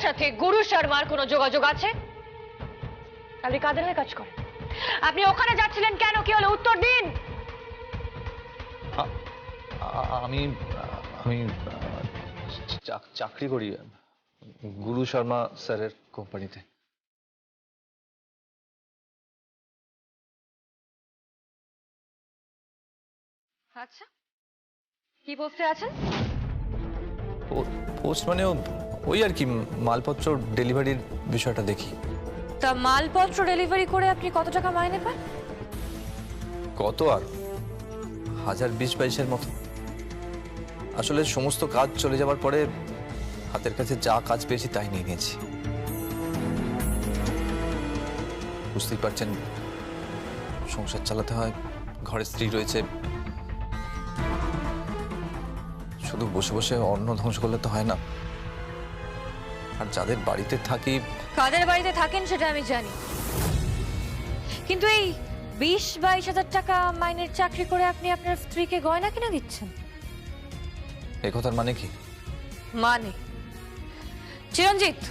সাথে গুরু শর্মার কোনো যোগাযোগ আছে? আপনি কাদের হয়ে কাজ করেন? আপনি ওখানে যাচ্ছিলেন কেন? কি হলো উত্তর দিন। আমি আমি চাকরি করি গুরু শর্মা স্যারের কোম্পানিতে। আচ্ছা, কি পোস্টে আছেন? পোস্ট মানে ওই আর কি, মালপত্র ডেলিভারির বিষয়টা দেখি। তা মালপত্র ডেলিভারি করে আপনি কত টাকা মাইনে পান? কত আর 1020-22-এর মতো। আসলে সমস্ত কাজ চলে যাওয়ার পরে হাতের কাছে যা কাজ পেয়েছি তাই নিয়ে নিয়েছি। বুঝতেই পারছেন, সংসার চালাতে হয়, ঘরে স্ত্রী রয়েছে, শুধু বসে বসে অন্ন ধ্বংস করলে তো হয় না। আর যাদের বাড়িতে থাকি। কাদের বাড়িতে থাকেন সেটা আমি জানি, কিন্তু এই 20-22 হাজার টাকা মাইনের চাকরি করে আপনি আপনার স্ত্রীকে গয়না কিনে দিচ্ছেন, এ কথার মানে কি? মানে চিরঞ্জিত,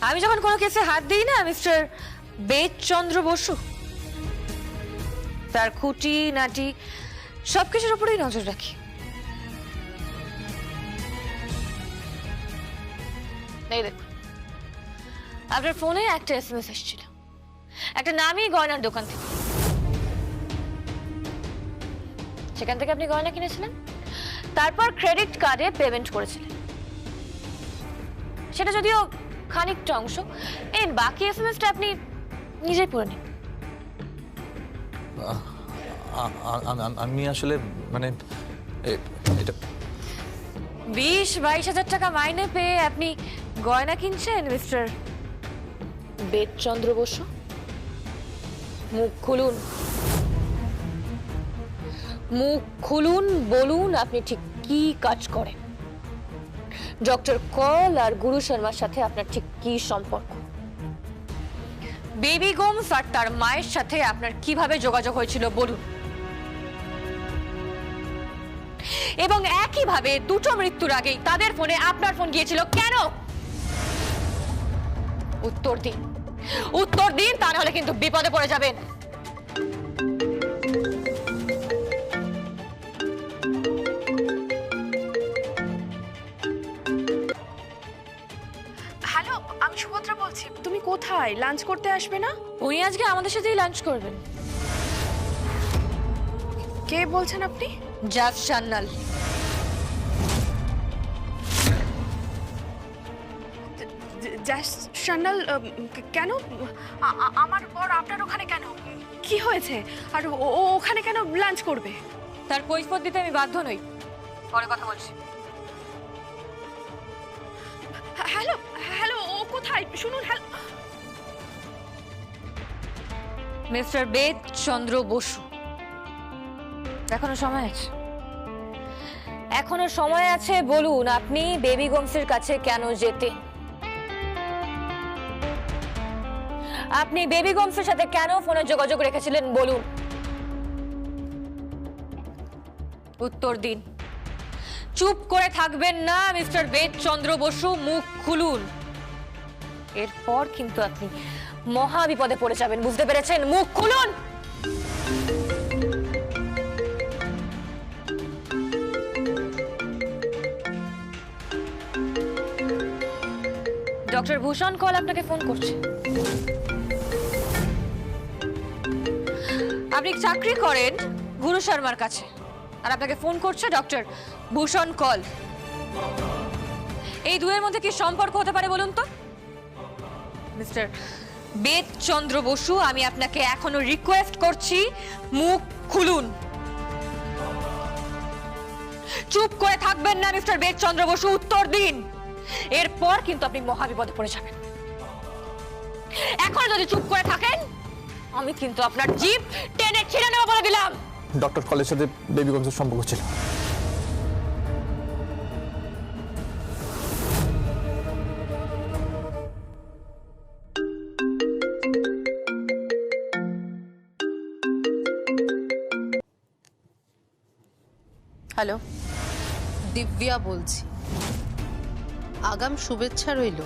আমি যখন কোনো কেসে হাত দিই না মিস্টার বেদচন্দ্র বসু, তার খুঁটি নাটি সবকিছুর উপরেই নজর রাখি। এই দেখুন, আপনার ফোনে একটা SMS এসেছিল একটা নামি গয়নার দোকান থেকে। সেখান থেকে আপনি গয়না কিনেছিলেন, তারপর ক্রেডিট কার্ডে পেমেন্ট করেছিলেন। সেটা যদিও খানিকটা অংশ, এই বাকি এসএমএসটা আপনি নিজেই পড়ে নিন। আমি আসলে মানে এটা 20-22 হাজার টাকা মাইনে পেয়ে আপনি গয়না কিনছেন মিস্টার বেদচন্দ্র বসু? মুখ খুলুন, মুখ খুলুন, বলুন আপনি ঠিক কি কাজ করেন। ডক্টর কল আর গুরু শর্মার সাথে আপনার ঠিক কি সম্পর্ক? বেবি গোমস আর তার মায়ের সাথে আপনার কিভাবে যোগাযোগ হয়েছিল বলুন। এবং একইভাবে দুটো মৃত্যুর আগেই তাদের ফোনে আপনার ফোন গিয়েছিল কেন? উত্তর দিন, উত্তর দিন, তা নাহলে কিন্তু বিপদে পড়ে যাবেন। হ্যালো, আমি সুভদ্রা বলছি। তুমি কোথায়? লাঞ্চ করতে আসবে না? উনি আজকে আমাদের সাথেই লাঞ্চ করবেন। কে বলছেন আপনি? জাফ সান্যাল। সান্যাল? কেন? আমার বর আপনার ওখানে কেন? কি হয়েছে? আর ও ওখানে কেন লাঞ্চ করবে? তার কৈফিয়ত দিতে আমি বাধ্য নই, পরে কথা বলছি। হ্যালো হ্যালো, ও কোথায়? শুনুন। হ্যালো মিস্টার বেদচন্দ্র বসু, এখনো সময় আছে, এখনো সময় আছে। বলুন আপনি বেবি গোমসের কাছে কেন যেতেন? আপনি বেবি গোমসের সাথে কেন ফোনে যোগাযোগ রেখেছিলেন বলুন। উত্তর দিন, চুপ করে থাকবেন না মিস্টার বেদচন্দ্র বসু, মুখ খুলুন। এরপর কিন্তু আপনি মহা বিপদে পড়ে যাবেন, বুঝতে পেরেছেন? মুখ খুলুন। ডক্টর ভূষণ কল আপনাকে ফোন করছে। আপনি চাকরি করেন গুরু শর্মার কাছে, আর আপনাকে ফোন করছে ডক্টর ভূষণ কল। এই দুয়ের মধ্যে কি সম্পর্ক হতে পারে বলুন তো? মিস্টার বেদচন্দ্র বসু, আমি আপনাকে এখনো রিকোয়েস্ট করছি, মুখ খুলুন। চুপ করে থাকবেন না মিস্টার বেদচন্দ্র বসু, উত্তর দিন। এরপর কিন্তু আপনি মহাবিপদে পড়ে যাবেন। এখন যদি চুপ করে থাকেন, আমি কিন্তু আপনার জিভ টেনে ছিঁড়ে নেব বলে দিলাম। ডক্টর কলের সাথে বেবি গোমসের সম্পর্ক ছিল। হ্যালো, দিব্যা বলছি। আগাম শুভেচ্ছা রইল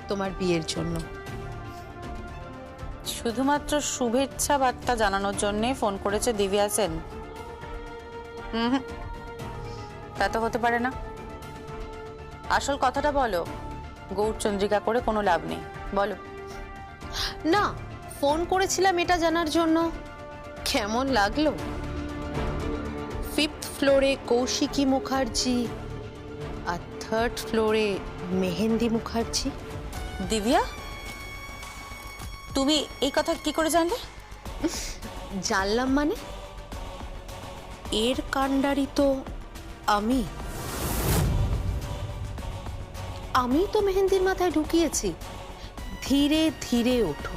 তোমার বিয়ের জন্য। শুধুমাত্র শুভেচ্ছা বার্তা জানানোর জন্যে ফোন করেছে দিব্যা সেন? হুম, তা তো হতে পারে না। আসল কথাটা বলো। গৌরচন্দ্রিকা করে কোনো লাভ নেই, বলো। না, ফোন করেছিলাম এটা জানার জন্য কেমন লাগলো 5th ফ্লোরে কৌশিকী মুখার্জি আর 3rd ফ্লোরে মেহেন্দি মুখার্জি। দিব্যা, তুমি এই কথা কি করে জানলে? জানলাম মানে, এর কাণ্ডারি তো আমি তো মেহেন্দির মাথায় ঢুকিয়েছি। ধীরে ধীরে ওঠো,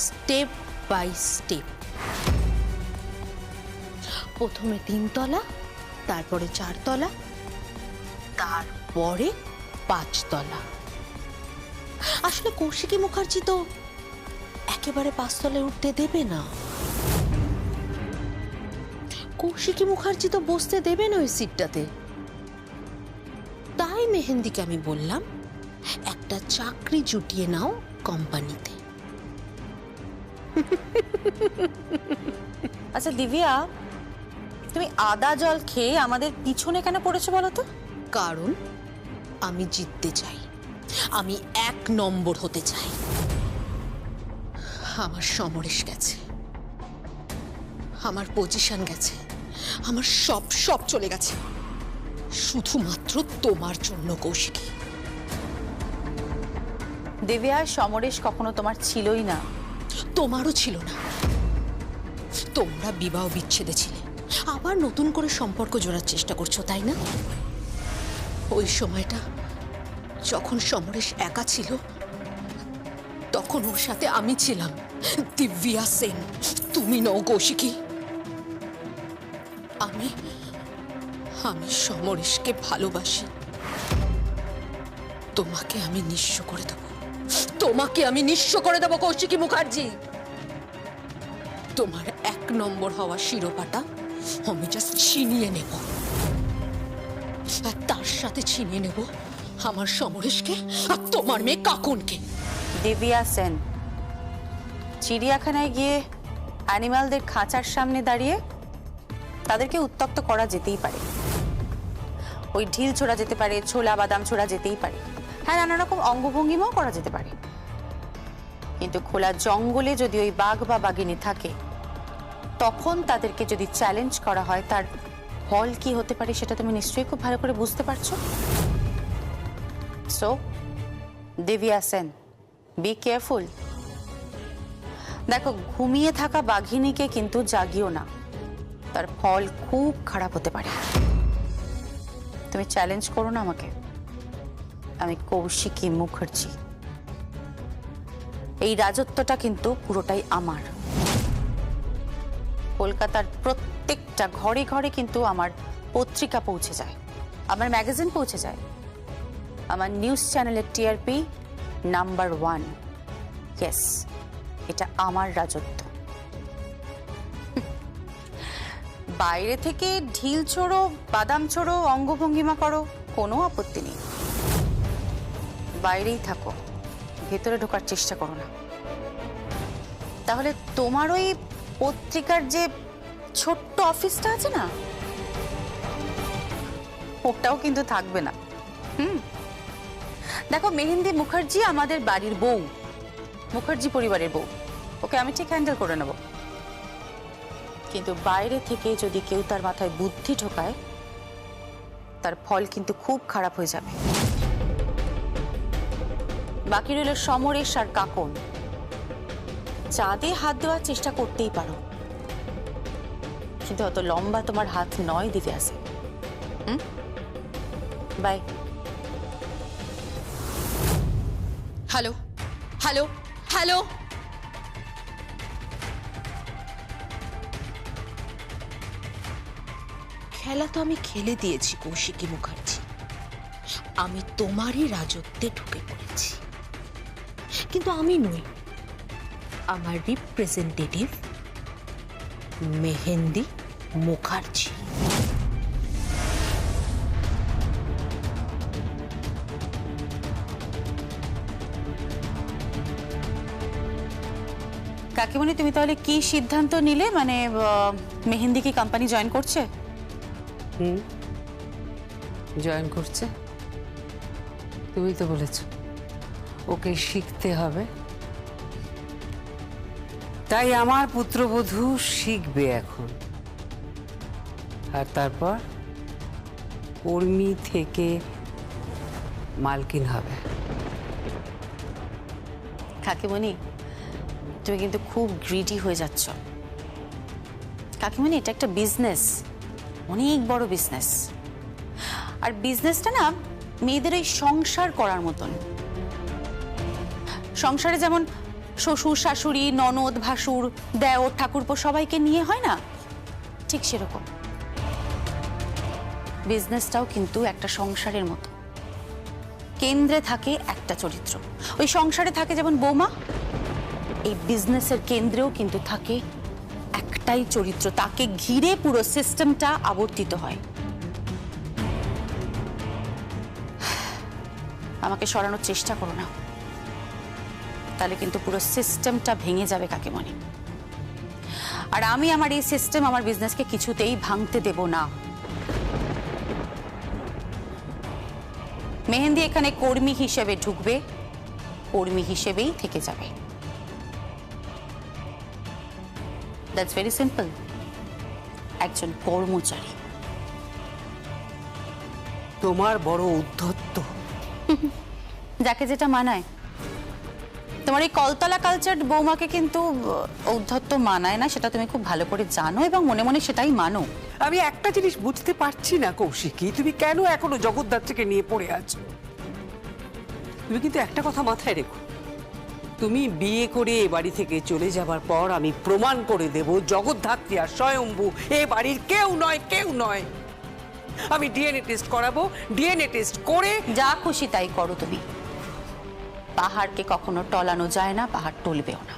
স্টেপ বাই স্টেপ। প্রথমে 3 তলা, তারপরে 4 তলা, তারপরে 5 তলা। আসলে কৌশিকী মুখার্জি তো একেবারে 5 তলায় উঠতে দেবে না। কৌশিকী মুখার্জি তো বসতে দেবে না ওই সিটটাতে। তাই মেহেন্দিকে আমি বললাম একটা চাকরি জুটিয়ে নাও কোম্পানিতে। আচ্ছা দিব্যা, তুমি আদা জল খেয়ে আমাদের পিছনে কেন পড়েছো বলো তো? কারণ আমি জিততে চাই, আমি 1 নম্বর হতে চাই। আমার সমরেশ গেছে, আমার পজিশন গেছে, আমার সব চলে গেছে শুধুমাত্র তোমার জন্য কৌশিকী। দিব্যা, সমরেশ কখনো তোমার ছিলই না। তোমারও ছিল না। তোমরা বিবাহ বিচ্ছেদে ছিলে, আবার নতুন করে সম্পর্ক জোড়ার চেষ্টা করছো, তাই না? ওই সময়টা যখন সমরেশ একা ছিল, তখন ওর সাথে আমি ছিলাম। দিব্যা সেন, তুমি নও কৌশিকী। আমি সমরেশকে ভালোবাসি। তোমাকে আমি নিঃস্ব করে দেবো, তোমাকে আমি নিঃস্ব করে দেবো কৌশিকী মুখার্জি। তোমার 1 নম্বর হওয়া শিরোপাটা আমি জাস্ট ছিনিয়ে নেব, আর তার সাথে ছিনিয়ে নেব আমার সমরেশকে আর তোমার মেয়ে কাকুনকে। দিব্যা সেন, চিড়িয়াখানায় গিয়ে অ্যানিমালদের খাঁচার সামনে দাঁড়িয়ে তাদেরকে উত্তক্ত করা যেতেই পারে, ওই ঢিল ছোড়া যেতে পারে, ছোলা বাদাম ছোড়া যেতেই পারে, হ্যাঁ নানা রকম অঙ্গভঙ্গিমাও করা যেতে পারে। কিন্তু খোলা জঙ্গলে যদি ওই বাঘ বা বাঘিনী থাকে, তখন তাদেরকে যদি চ্যালেঞ্জ করা হয়, তার ফল কি হতে পারে সেটা তুমি নিশ্চয়ই খুব ভালো করে বুঝতে পারছো। So Divya Sen, be careful. দেখো, ঘুমিয়ে থাকা বাঘিনীকে কিন্তু জাগিও না, তার ফল খুব খারাপ হতে পারে। তুমি চ্যালেঞ্জ করো না আমাকে, আমি কৌশিকী মুখার্জি। এই রাজত্বটা কিন্তু পুরোটাই আমার। কলকাতার প্রত্যেকটা ঘরে ঘরে কিন্তু আমার পত্রিকা পৌঁছে যায়, আমার ম্যাগাজিন পৌঁছে যায়, আমার নিউজ চ্যানেলের টিআরপি নাম্বার 1। ইয়েস, এটা আমার রাজত্ব। বাইরে থেকে ঢিল ছোড়ো, বাদাম ছোড়ো, অঙ্গভঙ্গিমা করো, কোনো আপত্তি নেই। বাইরেই থাকো, ভেতরে ঢোকার চেষ্টা করো না। তাহলে তোমার ওই পত্রিকার যে ছোট্ট অফিসটা আছে না, ওটাও কিন্তু থাকবে না। দেখো, মেহেন্দি মুখার্জি আমাদের বাড়ির বউ, মুখার্জি পরিবারের বউ, ওকে আমি ঠিক হ্যান্ডেল করে নেব। কিন্তু বাইরে থেকে যদি কেউ তার মাথায় বুদ্ধি ঢোকায়, তার ফল কিন্তু খুব খারাপ হয়ে যাবে। বাকি রইল সমরেশ আর কাকন। চাঁদে হাত দেওয়ার চেষ্টা করতেই পারো, কিন্তু অত লম্বা তোমার হাত নয় দিতে আসে। বাই। হ্যালো হ্যালো হ্যালো, খেলা তো আমি খেলে দিয়েছি কৌশিকী মুখার্জি। আমি তোমারই রাজত্বে ঢুকে পড়েছি, কিন্তু আমি নই, আমার রিপ্রেজেন্টেটিভ মেহেন্দি মুখার্জি। কাকিমণি তুমি তাহলে কি সিদ্ধান্ত নিলে, মানে মেহেন্দি কি কোম্পানি জয়েন করছে? জয়েন করছে। তুমি তো বলেছ ওকে শিখতে হবে, তাই আমার পুত্রবধূ শিখবে এখন, আর তারপর কর্মী থেকে মালকিন হবে। কাকিমণি তুমি কিন্তু খুব গ্রিডি হয়ে যাচ্ছ। কাকিমণি এটা একটা বিজনেস, অনেক বড় বিজনেস। আর বিজনেসটা না মেয়েদের এই সংসার করার মতন। সংসারে যেমন শ্বশুর শাশুড়ি ননদ ভাসুর দেওর ঠাকুরপো সবাইকে নিয়ে হয় না, ঠিক সেরকম বিজনেসটাও কিন্তু একটা সংসারের মতো। কেন্দ্রে থাকে একটা চরিত্র, ওই সংসারে থাকে যেমন বৌমা, এই বিজনেসের কেন্দ্রেও কিন্তু থাকে একটাই চরিত্র, তাকে ঘিরে পুরো সিস্টেমটা আবর্তিত হয়। আমাকে সরানোর চেষ্টা করো না, তাহলে কিন্তু পুরো সিস্টেমটা ভেঙে যাবে কাকিমণি। আর আমি আমার এই সিস্টেম আমার বিজনেসকে কিছুতেই ভাঙতে দেব না। মেহেন্দি এখানে কর্মী হিসেবে ঢুকবে, কর্মী হিসেবেই থেকে যাবে। That's very simple. একজন কর্মচারী। তোমার বড় উদ্ধত্ত। যাকে যেটা মানায়। তোমার এই কলতলা কালচার বৌমাকে কিন্তু ঔদ্ধত্য মানায় না, সেটা তুমি খুব ভালো করে জানো এবং মনে মনে সেটাই মানো। আমি একটা জিনিস বুঝতে পারছি না কৌশিকী, তুমি কেন এখনো জগদ্ধাত্রীকে নিয়ে পড়ে আছো? তুমি কিন্তু একটা কথা মাথায় রেখো, তুমি বিয়ে করে এ বাড়ি থেকে চলে যাবার পর আমি প্রমাণ করে দেব জগদ্ধাত্রী আর স্বয়ম্ভু এ বাড়ির কেউ নয়, কেউ নয়। আমি ডিএনএ টেস্ট করাবো, ডিএনএ টেস্ট করে যা খুশি তাই করো তুমি। পাহাড়কে কখনো টলানো যায় না, পাহাড় টলবেও না।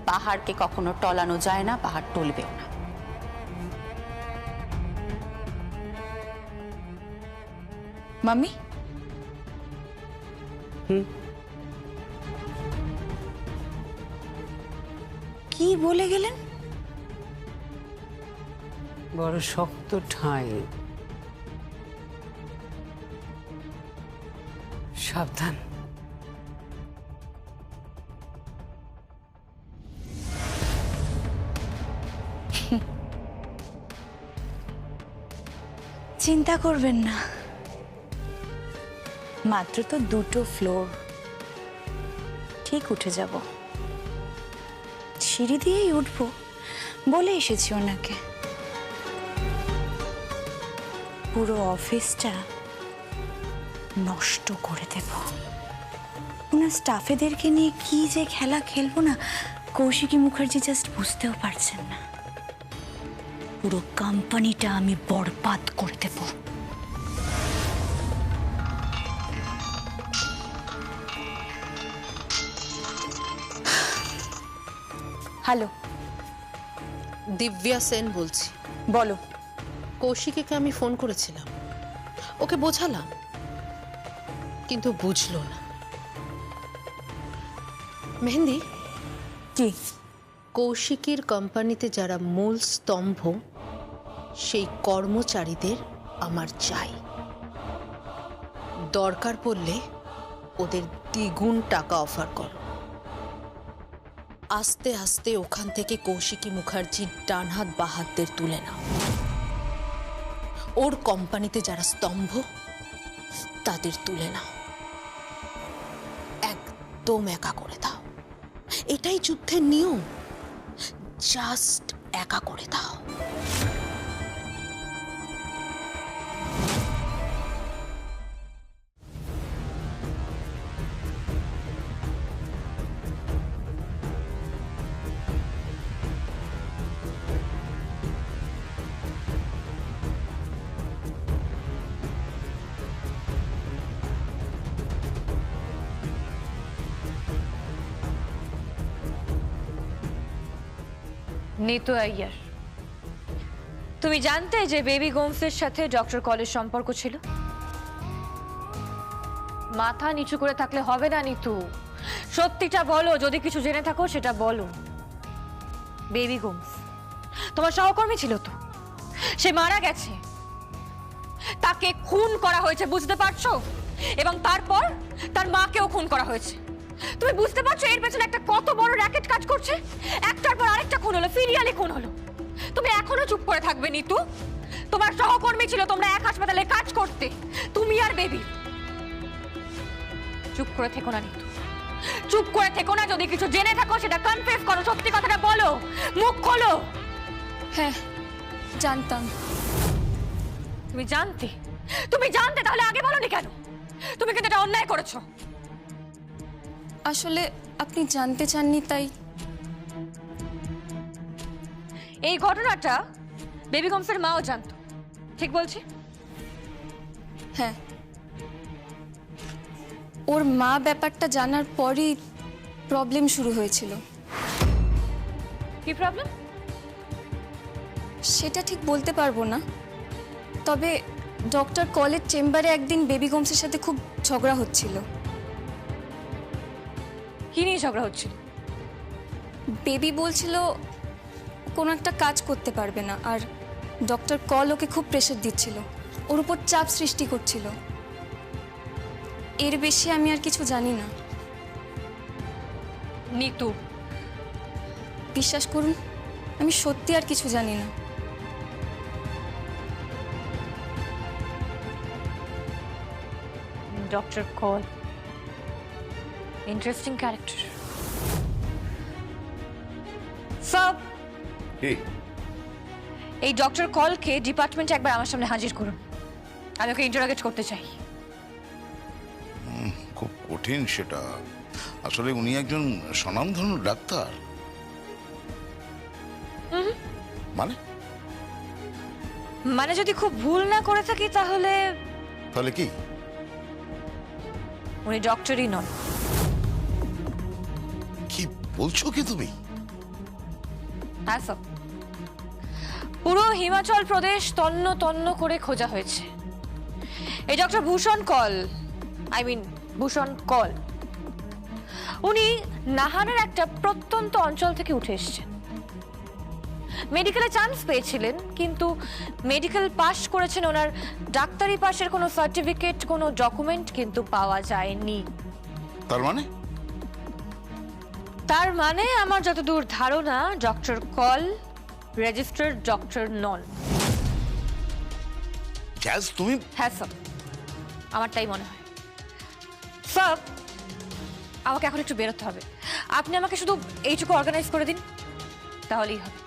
পাহাড়কে কখনো টলানো যায় না, পাহাড় টলবেও না। মাম্মি, কি বলে গেলেন? বড় শক্ত ঠাঁই, সাবধান। চিন্তা করবেন না, মাত্র তো 2টো ফ্লোর, ঠিক উঠে যাব। সিঁড়ি দিয়েই উঠবো বলে এসেছি ওনাকে। পুরো অফিসটা নষ্ট করে দেব। ওনার স্টাফেদেরকে নিয়ে কি যে খেলা খেলবো না, কৌশিকী মুখার্জি জাস্ট বুঝতেও পারছেন না। পুরো কোম্পানিটা আমি বরবাদ করে দেব। হ্যালো, দিব্যা সেন বলছি। বলো। কৌশিকীকে আমি ফোন করেছিলাম, ওকে বোঝালাম, কিন্তু বুঝলো না। মেহেন্দি, কি? কৌশিকীর কোম্পানিতে যারা মূল স্তম্ভ, সেই কর্মচারীদের আমার চাই। দরকার পড়লে ওদের দ্বিগুণ টাকা অফার করো। আস্তে আস্তে ওখান থেকে কৌশিকী মুখার্জির ডান হাত বা হাতদের তুলে নাও। ওর কোম্পানিতে যারা স্তম্ভ তাদের তুলে নাও, একদম একা করে দাও। এটাই যুদ্ধের নিয়ম, জাস্ট একা করে দাও। নিতু আইয়ার, তুমি জানতে যে বেবি গোমসের সাথে ডক্টর কলের সম্পর্ক ছিল? মাথা নিচু করে থাকলে হবে না নিতু, সত্যিটা বলো। যদি কিছু জেনে থাকো সেটা বলো। বেবি গোমস তোমার সহকর্মী ছিল তো, সে মারা গেছে, তাকে খুন করা হয়েছে, বুঝতে পারছো? এবং তারপর তার মাকেও খুন করা হয়েছে। তুমি বুঝতে পারছো এর পেছনে একটা কত বড় র্যাকেট কাজ করছে? একটার পর আরেকটা খুন হলো, সিরিয়ালি খুন হলো। তুমি এখনো চুপ করে থাকবে নিতু? তোমার সহকর্মী ছিল, তোমরা এক হাসপাতালে কাজ করতে, তুমি আর বেবি। চুপ করে থেকো না নিতু, চুপ করে থেকো না। যদি কিছু জেনে থাকো সেটা কনফেস করো, সত্যি কথাটা বলো, মুখ খোলো। হ্যাঁ, জানতাম। তুমি জানতে, তুমি জানতে, তাহলে আগে বলনি কেন? তুমি কিন্তু এটা অন্যায় করেছো। আসলে আপনি জানতে চাননি তাই। এই ঘটনাটা বেবি গোমসের মাও জানতো, ঠিক বলছি? হ্যাঁ, ওর মা ব্যাপারটা জানার পরই প্রবলেম শুরু হয়েছিল। কি প্রবলেম? সেটা ঠিক বলতে পারবো না, তবে ডক্টর কলের চেম্বারে একদিন বেবি গোমসের সাথে খুব ঝগড়া হচ্ছিল। কি নিয়ে ঝগড়া হচ্ছিল? বেবি বলছিল কোনো একটা কাজ করতে পারবে না, আর ডক্টর কল ওকে খুব প্রেশার দিচ্ছিল, ওর উপর চাপ সৃষ্টি করছিল। এর বেশি আমি আর কিছু জানি না। নিতু, বিশ্বাস করুন, আমি সত্যি আর কিছু জানি না। Doctor call interesting character. সব এই ডক্টর কলকে ডিপার্টমেন্টে একবার আমার সামনে হাজির করুন, আমি ওকে ইন্টারোগেট করতে চাই। খুব কঠিন সেটা। আসলে উনি একজন স্বনামধন্য ডাক্তার। মানে মানে যদি খুব ভুল না করে থাকি তাহলে তাহলে কি? উনি ডক্টরই নন। কি বলছো কি তুমি? হ্যাঁ স্যার, পুরো হিমাচল প্রদেশ তন্ন তন্ন করে খোঁজা হয়েছে। এই ডক্টর ভূষণ কল, ভূষণ কল, উনি নাহানের একটা প্রত্যন্ত অঞ্চল থেকে উঠে এসেছেন। মেডিকেলে চান্স পেয়েছিলেন, কিন্তু মেডিকেল পাস করেছেন, ওনার ডাক্তারি পাশের কোনো সার্টিফিকেট, কোনো ডকুমেন্ট কিন্তু পাওয়া যায়নি। তার মানে আমার যতদূর ধারণা ডক্টর কল রেজিস্টার্ড ডক্টর নন। তুমি? হ্যাঁ স্যার, আমার তাই মনে হয়। স্যার, আমাকে এখন একটু বেরোতে হবে, আপনি আমাকে শুধু এইটুকু অর্গানাইজ করে দিন, তাহলেই হবে।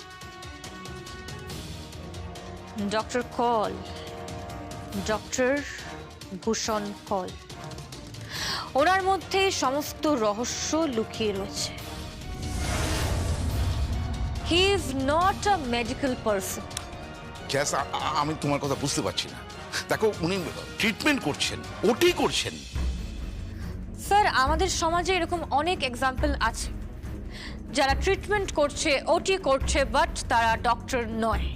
ডক্টর কল, ডক্টর ভূষণ কল, ওনার মধ্যে সমস্ত রহস্য লুকিয়ে রয়েছে। He is not a medical person. আমি তোমার কথা বুঝতে পারছি না। দেখো, উনি ট্রিটমেন্ট করছেন, ওটি করছেন। স্যার, আমাদের সমাজে এরকম অনেক এক্সাম্পল আছে যারা ট্রিটমেন্ট করছে, ওটি করছে, বাট তারা ডক্টর নয়।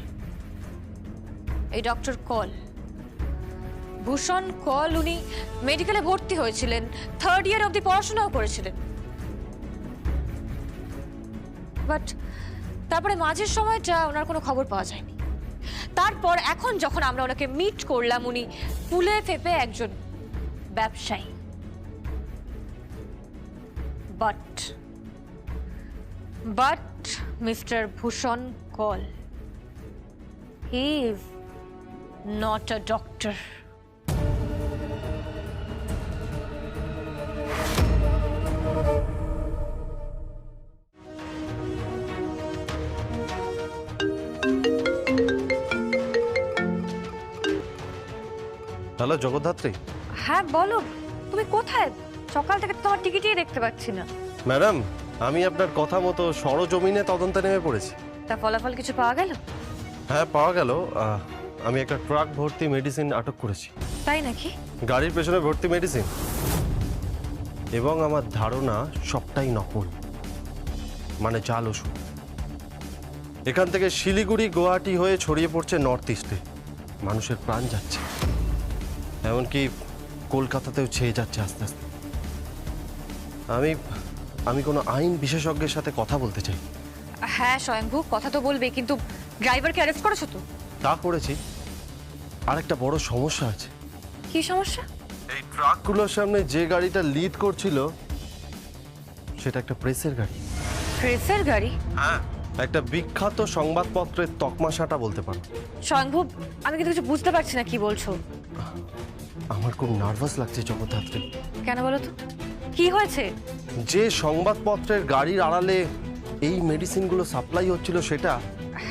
এই ডক্টর কল, ভূষণ কল, উনি মেডিকেলে ভর্তি হয়েছিলেন, 3rd ইয়ার অবধি পড়াশোনাও করেছিলেন, বাট তারপরে মাঝের সময়টা ওনার কোনো খবর পাওয়া যায়নি। তারপর এখন যখন আমরা ওনাকে মিট করলাম, উনি ফুলে ফেপে একজন ব্যবসায়ী। But mister Bhushan call, he is not a doctor. Hello Jagaddhatri. হ্যাঁ বলো, তুমি কোথায়? সকাল থেকে তো তোমার টিকিটই দেখতে পাচ্ছি না। ম্যাডাম, আমি আপনার কথা মতো সরজমিনে তদন্তে নেমে পড়েছি। তা ফলাফল কিছু পাওয়া গেল? হ্যাঁ, পাওয়া গেল। আমি একটা ট্রাক ভর্তি মেডিসিন আটক করেছি। তাই নাকি? গাড়ির পেছনে ভর্তি মেডিসিন, এবং আমার ধারণা সবটাই নকল, মানে জাল ওষুধ। এখান থেকে শিলিগুড়ি, গুয়াহাটি হয়ে ছড়িয়ে পড়ছে নর্থ ইস্টে। মানুষের প্রাণ যাচ্ছে, এমনকি কলকাতাতেও ছেয়ে যাচ্ছে আস্তে আস্তে। আমি আমি কোনো আইন বিশেষজ্ঞের সাথে কথা বলতে চাই। হ্যাঁ স্বয়ংভু, কথা তো বলবে, কিন্তু ড্রাইভারকে অ্যারেস্ট করেছো তো? তা করেছি, আর একটা বড় সমস্যা আছে। কি সমস্যা? এই ট্রাকগুলোর সামনে যে গাড়িটা লিড করছিল সেটা একটা প্রেসের গাড়ি। প্রেসের গাড়ি? একটা বিখ্যাত সংবাদপত্রের তকমাশাটা বলতে পারো। স্বয়ংভু, আমি কিন্তু কিছু বুঝতে পারছি না কি বলছো। আমার খুব নার্ভাস লাগছে জগদ্ধাত্রী। কেন বলো তো, কি হয়েছে? যে সংবাদপত্রের গাড়ির আড়ালে এই মেডিসিনগুলো সাপ্লাই হচ্ছিল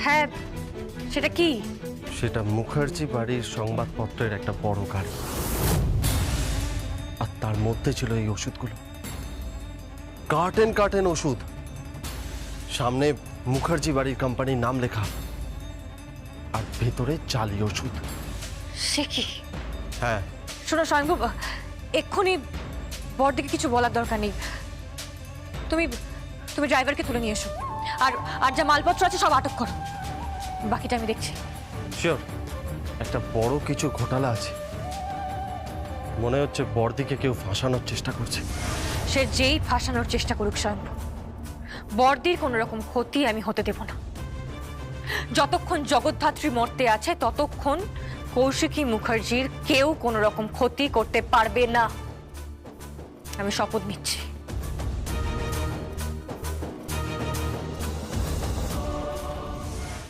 হ্যাঁ, সেটা কি? সেটা মুখার্জি বাড়ির সংবাদপত্রের একটা বড় গাড়ি, আর তার মধ্যে ছিল এই ওষুধগুলো। কার্টেন কার্টেন ওষুধ, সামনে মুখার্জি বাড়ির কোম্পানির নাম লেখা, আর ভেতরে জালি ওষুধ। সে কি? হ্যাঁ, শোনো স্বয়ংভু, এক্ষুনি বড়দিকে কিছু বলার দরকার নেই। তুমি তুমি ড্রাইভারকে তুলে নিয়ে এসো, আর আর যা মালপত্র আছে সব আটক করো, বাকিটা আমি দেখছি। শিওর, একটা বড় কিছু ঘোটালা আছে। মনে হচ্ছে বড়দিকে কেউ ফাঁসানোর চেষ্টা করছে। সে যেই ফাঁসানোর চেষ্টা করুক স্বয়ংভু, বড়দির কোনো রকম ক্ষতি আমি হতে দেব না। যতক্ষণ জগদ্ধাত্রী মর্তে আছে ততক্ষণ কৌশিকী মুখার্জির কেউ কোনো রকম ক্ষতি করতে পারবে না, আমি শপথ নিচ্ছি।